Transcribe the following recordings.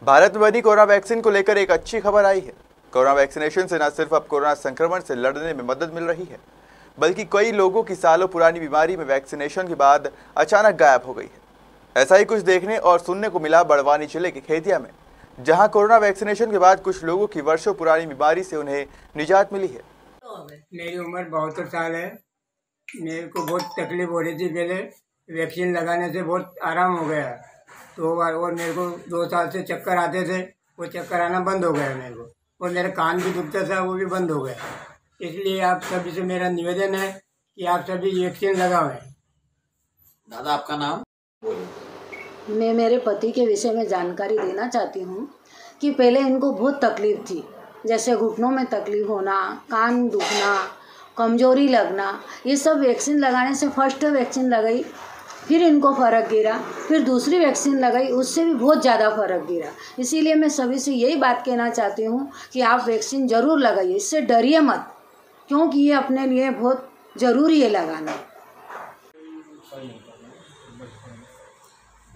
भारत में बनी corona vaccine को लेकर एक अच्छी खबर आई है। कोरोना वैक्सीनेशन से न सिर्फ अब कोरोना संक्रमण से लड़ने में मदद मिल रही है, बल्कि कई लोगों की सालों पुरानी बीमारी में वैक्सीनेशन के बाद अचानक गायब हो गई है। ऐसा ही कुछ देखने और सुनने को मिला बड़वानी जिले के खेतिया में, जहां कोरोना वैक्सीनेशन के बाद कुछ लोगों की वर्षों पुरानी बीमारी से उन्हें निजात मिली है। मेरी उम्र 72 साल है। मेरे को बहुत तकलीफ हो रही थी, पहले वैक्सीन लगाने से बहुत आराम हो गया 2 बार। और मेरे को 2 साल से चक्कर आते थे, वो चक्कर आना बंद हो गया मेरे को। और मेरा कान भी दुखता था, वो भी बंद हो गया। इसलिए आप सभी से मेरा निवेदन है कि आप सभी वैक्सीन लगावें। दादा आपका नाम? मैं मेरे पति के विषय में जानकारी देना चाहती हूँ कि पहले इनको बहुत तकलीफ थी, जैसे घुटनों में तकलीफ होना, कान दुखना, कमजोरी लगना। ये सब वैक्सीन लगाने से फर्स्ट वैक्सीन लगाई, फिर इनको फ़र्क गिरा, फिर दूसरी वैक्सीन लगाई, उससे भी बहुत ज़्यादा फ़र्क गिरा। इसीलिए मैं सभी से यही बात कहना चाहती हूँ कि आप वैक्सीन ज़रूर लगाइए, इससे डरिए मत, क्योंकि ये अपने लिए बहुत ज़रूरी है लगाना।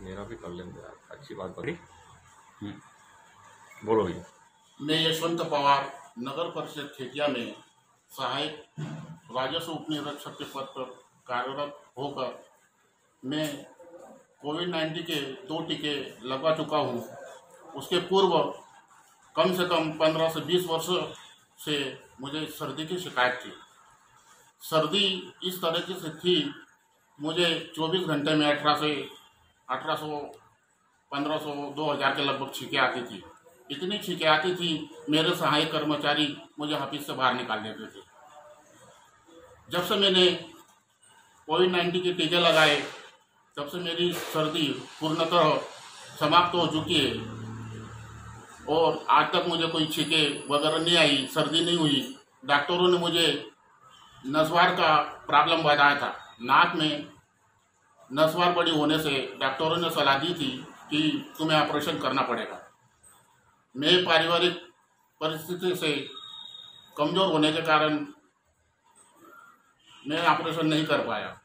मेरा भी कर लेंगे यार, अच्छी बात पकड़ी। बोलो भैया। मैं यशवंत पवार, नगर परिषद खेतिया में सहायक राजस्व उप निरीक्षक के पद पर कार्यरत होकर मैं कोविड-19 के 2 टीके लगवा चुका हूँ। उसके पूर्व कम से कम 15 से 20 वर्ष से मुझे सर्दी की शिकायत थी। सर्दी इस तरीके से थी, मुझे 24 घंटे में 1800, 1500, 2000 के लगभग छींकें आती थी। इतनी छींकें आती थी, मेरे सहायक कर्मचारी मुझे ऑफिस से बाहर निकाल देते थे। जब से मैंने कोविड-19 के टीके लगाए, तब से मेरी सर्दी पूर्णतः समाप्त हो चुकी है और आज तक मुझे कोई छींकें वगैरह नहीं आई, सर्दी नहीं हुई। डॉक्टरों ने मुझे नसवार का प्रॉब्लम बताया था। नाक में नसवार बड़ी होने से डॉक्टरों ने सलाह दी थी कि तुम्हें ऑपरेशन करना पड़ेगा। मैं पारिवारिक परिस्थिति से कमज़ोर होने के कारण मैं ऑपरेशन नहीं कर पाया।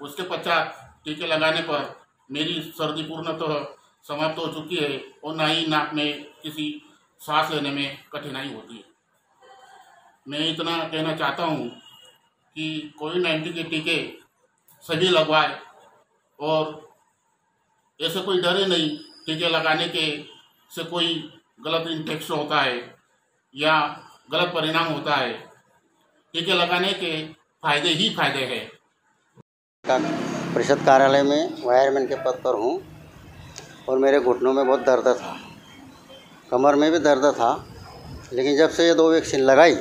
उसके पश्चात टीके लगाने पर मेरी सर्दी पूर्णतः समाप्त हो चुकी है और न ही नाक में किसी सांस लेने में कठिनाई होती है। मैं इतना कहना चाहता हूँ कि कोविड-19 के टीके सभी लगवाए और ऐसे कोई डरे नहीं। टीके लगाने के से कोई गलत इन्फेक्शन होता है या गलत परिणाम होता है। टीके लगाने के फायदे ही फायदे हैं। परिषद कार्यालय में वायरमैन के पद पर हूँ और मेरे घुटनों में बहुत दर्द था, कमर में भी दर्द था। लेकिन जब से ये 2 वैक्सीन लगाई,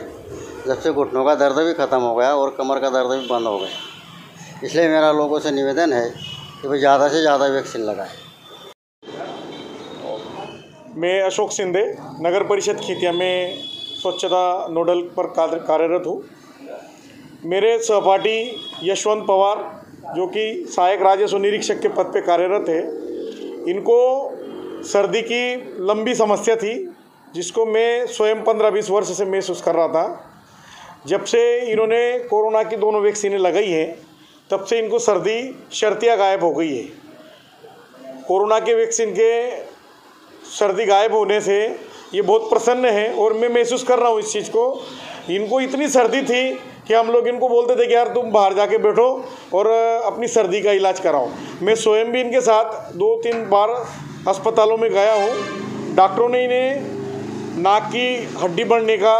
जब से घुटनों का दर्द भी ख़त्म हो गया और कमर का दर्द भी बंद हो गया। इसलिए मेरा लोगों से निवेदन है कि भाई ज़्यादा से ज़्यादा वैक्सीन लगाएं। मैं अशोक सिंधे, नगर परिषद खेतिया में स्वच्छता नोडल पर कार्यरत हूँ। मेरे सहपाठी यशवंत पवार, जो कि सहायक राजस्व निरीक्षक के पद पे कार्यरत है, इनको सर्दी की लंबी समस्या थी, जिसको मैं स्वयं 15-20 वर्ष से महसूस कर रहा था। जब से इन्होंने कोरोना की 2 वैक्सीनें लगाई हैं, तब से इनको सर्दी शर्तिया गायब हो गई है। कोरोना के वैक्सीन के सर्दी गायब होने से ये बहुत प्रसन्न है और मैं महसूस कर रहा हूँ इस चीज़ को। इनको इतनी सर्दी थी कि हम लोग इनको बोलते थे कि यार तुम बाहर जाके बैठो और अपनी सर्दी का इलाज कराओ। मैं स्वयं भी इनके साथ 2-3 बार अस्पतालों में गया हूँ। डॉक्टरों ने इन्हें नाक की हड्डी बढ़ने का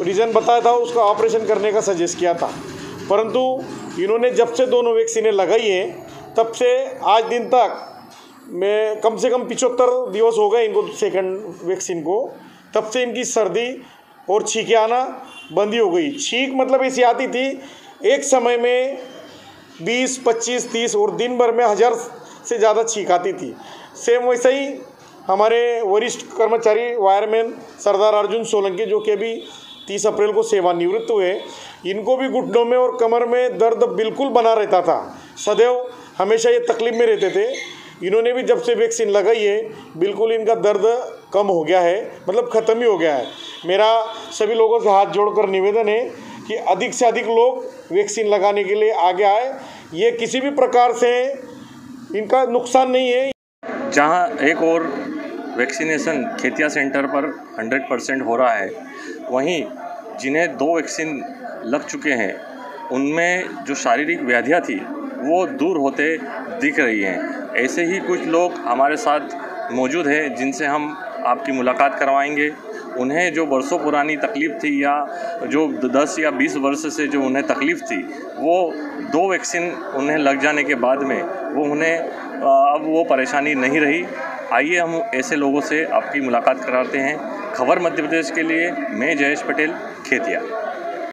रीज़न बताया था, उसका ऑपरेशन करने का सजेस्ट किया था। परंतु इन्होंने जब से 2 वैक्सीनें लगाई हैं, तब से आज दिन तक मैं कम से कम 75 दिवस हो गए इनको सेकंड वैक्सीन को, तब से इनकी सर्दी और छींकें आना बंद ही हो गई। छींक मतलब ऐसी आती थी, एक समय में 20, 25, 30 और दिन भर में 1000 से ज़्यादा छींक आती थी। सेम वैसा ही हमारे वरिष्ठ कर्मचारी वायरमैन सरदार अर्जुन सोलंकी, जो कि अभी 30 अप्रैल को सेवानिवृत्त हुए, इनको भी घुटनों में और कमर में दर्द बिल्कुल बना रहता था। सदैव हमेशा ये तकलीफ में रहते थे। इन्होंने भी जब से वैक्सीन लगाई है, बिल्कुल इनका दर्द कम हो गया है, मतलब ख़त्म ही हो गया है। मेरा सभी लोगों से हाथ जोड़कर निवेदन है कि अधिक से अधिक लोग वैक्सीन लगाने के लिए आगे आए। ये किसी भी प्रकार से इनका नुकसान नहीं है। जहां एक और वैक्सीनेशन खेतिया सेंटर पर 100% हो रहा है, वहीं जिन्हें 2 वैक्सीन लग चुके हैं उनमें जो शारीरिक व्याधियाँ थी वो दूर होते दिख रही हैं। ऐसे ही कुछ लोग हमारे साथ मौजूद हैं जिनसे हम आपकी मुलाकात करवाएंगे। उन्हें जो बरसों पुरानी तकलीफ़ थी या जो 10 या 20 वर्ष से जो उन्हें तकलीफ़ थी वो 2 वैक्सीन उन्हें लग जाने के बाद में वो उन्हें अब वो परेशानी नहीं रही। आइए हम ऐसे लोगों से आपकी मुलाकात कराते हैं। खबर मध्य प्रदेश के लिए मैं जयेश पटेल, खेतिया।